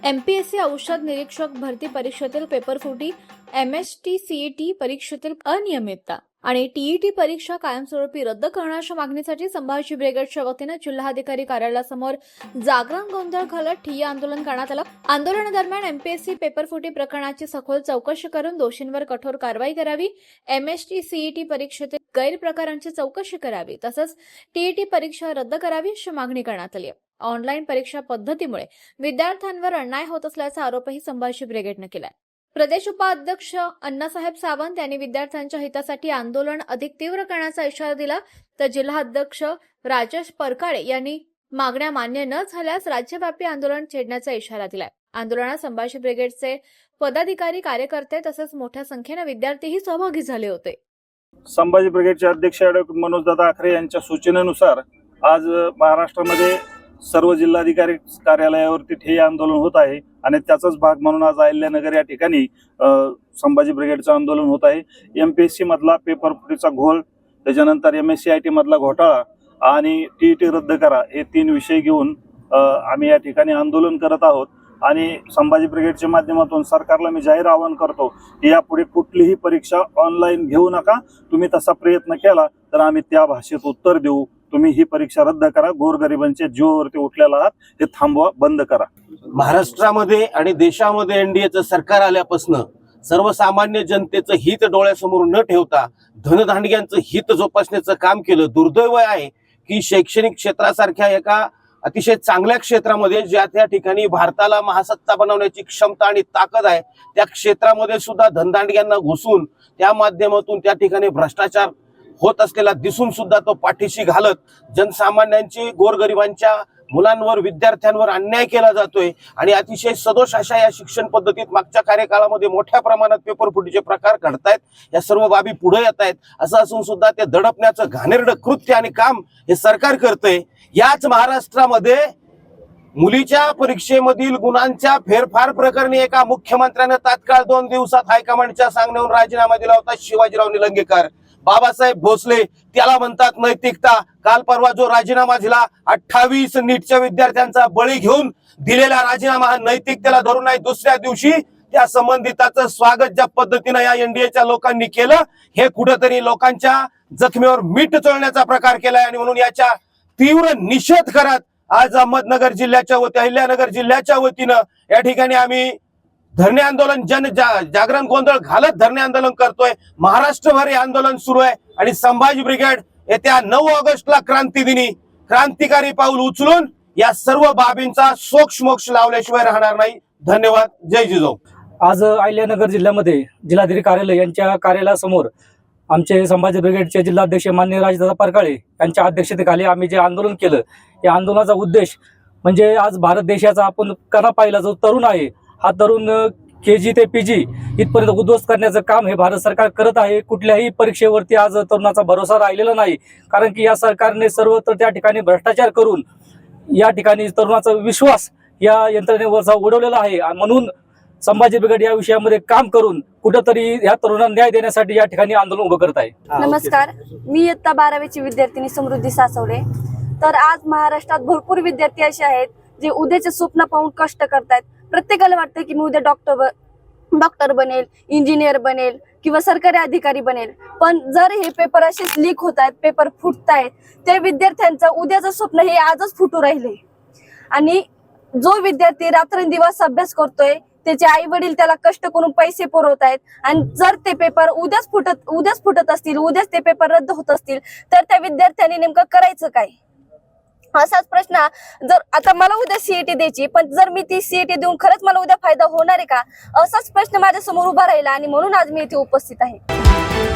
MPSC औषध निरीक्षक भरती परीक्षेतील पेपरफुटी, एमएसटी सीईटी परीक्षेतील अनियमितता आणि टीईटी परीक्षा कायमस्वरूपी रद्द करण्याच्या मागणीसाठी संभाजी ब्रिगेडच्या वतीने जिल्हाधिकारी कार्यालयासमोर जागरण गोंधळ घालत ठिय्या आंदोलन करण्यात आलं। आंदोलनादरम्यान एमपीएससी पेपरफुटी प्रकरणाची सखोल चौकशी करून दोषींवर कठोर कारवाई करावी, एमएसटी सीईटी परीक्षेतील गैरप्रकारांची चौकशी करावी, तसंच टीईटी परीक्षा रद्द करावी अशी मागणी करण्यात आली आहे। ऑनलाईन परीक्षा पद्धतीमुळे विद्यार्थ्यांवर अन्याय होत असल्याचा आरोपही संभाजी ब्रिगेडने केलाय। प्रदेश उपाध्यक्ष अण्णासाहेब सावंत यांनी विद्यार्थ्यांच्या हितासाठी आंदोलन अधिक तीव्र करण्याचा इशारा दिला, तर जिल्हाध्यक्ष राजेश परकाळे यांनी मागण्या मान्य न झाल्यास राज्यव्यापी आंदोलन छेडण्याचा इशारा दिलाय। आंदोलनात संभाजी ब्रिगेडचे पदाधिकारी, कार्यकर्ते तसंच मोठ्या संख्येने विद्यार्थीही सहभागी झाले होते। संभाजी ब्रिगेडचे अध्यक्ष मनोजदादा आखरे यांच्या सूचनेनुसार आज महाराष्ट्रामध्ये सर्व जिल्हाधिकारी कार्यालयावरती ठिय्या आंदोलन होत आहे आणि त्याचाच भाग म्हणून आज अहिल्यानगर या ठिकाणी संभाजी ब्रिगेडचं आंदोलन होत आहे। एमपीएससी मधला पेपरफुटीचा घोळ, त्याच्यानंतर एमएससीआयटी मधला घोटाळा आणि टीईटी रद्द करा हे 3 विषय घेऊन आम्ही या ठिकाणी आंदोलन करत आहोत। आणि संभाजी ब्रिगेडच्या माध्यमातून सरकारला मी जाहीर आवाहन करतो की यापुढे कुठलीही परीक्षा ऑनलाईन घेऊ नका। तुम्ही तसा प्रयत्न केला तर आम्ही त्या भाषेत उत्तर देऊ। तुम्ही ही परीक्षा रद्द करा, गोरगरिबांच्या जीवावरती उठलेला आहात ते थांबवा, बंद करा। महाराष्ट्रामध्ये आणि देशामध्ये एनडीएचं सरकार आल्यापासून सर्वसामान्य जनतेचं हित डोळ्यासमोर न ठेवता धनदांडग्यांचं हित जोपासण्याचं काम केलं। दुर्दैव आहे की शैक्षणिक क्षेत्रासारख्या एका अतिशय चांगल्या क्षेत्रामध्ये ज्या त्या ठिकाणी भारताला महासत्ता बनवण्याची क्षमता आणि ताकद आहे, त्या क्षेत्रामध्ये सुद्धा धनदांडग्यांना घुसून त्या माध्यमातून त्या ठिकाणी भ्रष्टाचार होत असलेला दिसून सुद्धा तो पाठीशी घालत जनसामान्यांची, गोरगरिबांच्या मुलांवर, विद्यार्थ्यांवर अन्याय केला जातोय। आणि अतिशय सदोष अशा या शिक्षण पद्धतीत मागच्या कार्यकाळामध्ये मोठ्या प्रमाणात पेपरफुटीचे प्रकार घडतायत। या सर्व बाबी पुढे येत आहेत। असं असून सुद्धा ते दडपण्याचं घाणेरडं कृत्य आणि काम हे सरकार करतंय। याच महाराष्ट्रामध्ये मुलीच्या परीक्षेमधील गुणांच्या फेरफार प्रकरणी एका मुख्यमंत्र्याने तात्काळ 2 दिवसात हायकमांडच्या सांगण्यावरून राजीनामा दिला होता। शिवाजीराव निलंगेकर, बाबासाहेब भोसले, त्याला म्हणतात नैतिकता। काल परवा जो राजीनामा दिला 28 नीटच्या विद्यार्थ्यांचा बळी घेऊन दिलेला राजीनामा हा नैतिकतेला धरून नाही। दुसऱ्या दिवशी त्या संबंधिताचं स्वागत ज्या पद्धतीने या एनडीएच्या लोकांनी केलं, हे कुठेतरी लोकांच्या जखमीवर मीठ चोळण्याचा प्रकार केलाय। आणि म्हणून याच्या तीव्र निषेध करत आज अहमदनगर जिल्ह्याच्या वतीने, अहिल्यानगर जिल्ह्याच्या वतीनं या ठिकाणी आम्ही धरणे आंदोलन, जागरण गोंधळ घालत धरणे आंदोलन करतोय। महाराष्ट्रभर हे आंदोलन सुरू आहे आणि संभाजी ब्रिगेड येत्या 9 ऑगस्टला क्रांती दिनी क्रांतिकारी पाऊल उचलून या सर्व बाबींचा सोक्षमोक्ष लावल्याशिवाय राहणार नाही। धन्यवाद। जय जिजाऊ। आज अहिल्यानगर जिल्ह्यामध्ये जिल्हाधिकारी कार्यालय यांच्या कार्यालयासमोर आमचे संभाजी ब्रिगेडचे जिल्हाध्यक्ष माननीय राजदादा परकाळे यांच्या अध्यक्षतेखाली आम्ही जे आंदोलन केलं, या आंदोलनाचा उद्देश म्हणजे आज भारत देशाचा आपण कणा पाहिला जो तरुण आहे, हा तरुण केजी ते पीजी इथपर्यंत उद्ध्वस्त करण्याचं काम हे भारत सरकार करत आहे। कुठल्याही परीक्षेवरती आज तरुणाचा भरोसा राहिलेला नाही, कारण की या सरकारने सर्वत्र त्या ठिकाणी भ्रष्टाचार करून या ठिकाणी तरुणाचा विश्वास या यंत्रणेवरचा उडवलेला आहे। म्हणून संभाजी ब्रिगेड या विषयामध्ये काम करून कुठेतरी या तरुणांना न्याय देण्यासाठी या ठिकाणी आंदोलन उभं करत आहे। नमस्कार, मी इयत्ता 12वीची विद्यार्थिनी समृद्धी सासवडे। तर आज महाराष्ट्रात भरपूर विद्यार्थी असे आहेत जे उद्याचे स्वप्न पाहून कष्ट करतायत। प्रत्येकाला वाटतं की मी उद्या डॉक्टर बनेल, इंजिनियर बनेल किंवा सरकारी अधिकारी बनेल, पण जर हे पेपर असेच लीक होत आहेत, पेपर फुटतायत, त्या विद्यार्थ्यांचं उद्याचं स्वप्न हे आजच फुटू राहिले। आणि जो विद्यार्थी रात्रंदिवस अभ्यास करतोय, त्याचे आई वडील त्याला कष्ट करून पैसे पुरवत आहेत, आणि जर ते पेपर उद्याच फुटत असतील, उद्याच ते पेपर रद्द होत असतील, तर त्या विद्यार्थ्यांनी नेमकं करायचं काय? असाच प्रश्न जर आता मला उद्या सीईटी द्यायची, पण जर मी ती सीईटी देऊन खरंच मला उद्या फायदा होणार आहे का, असाच प्रश्न माझ्या समोर उभा राहिला आणि म्हणून आज मी इथे उपस्थित आहे।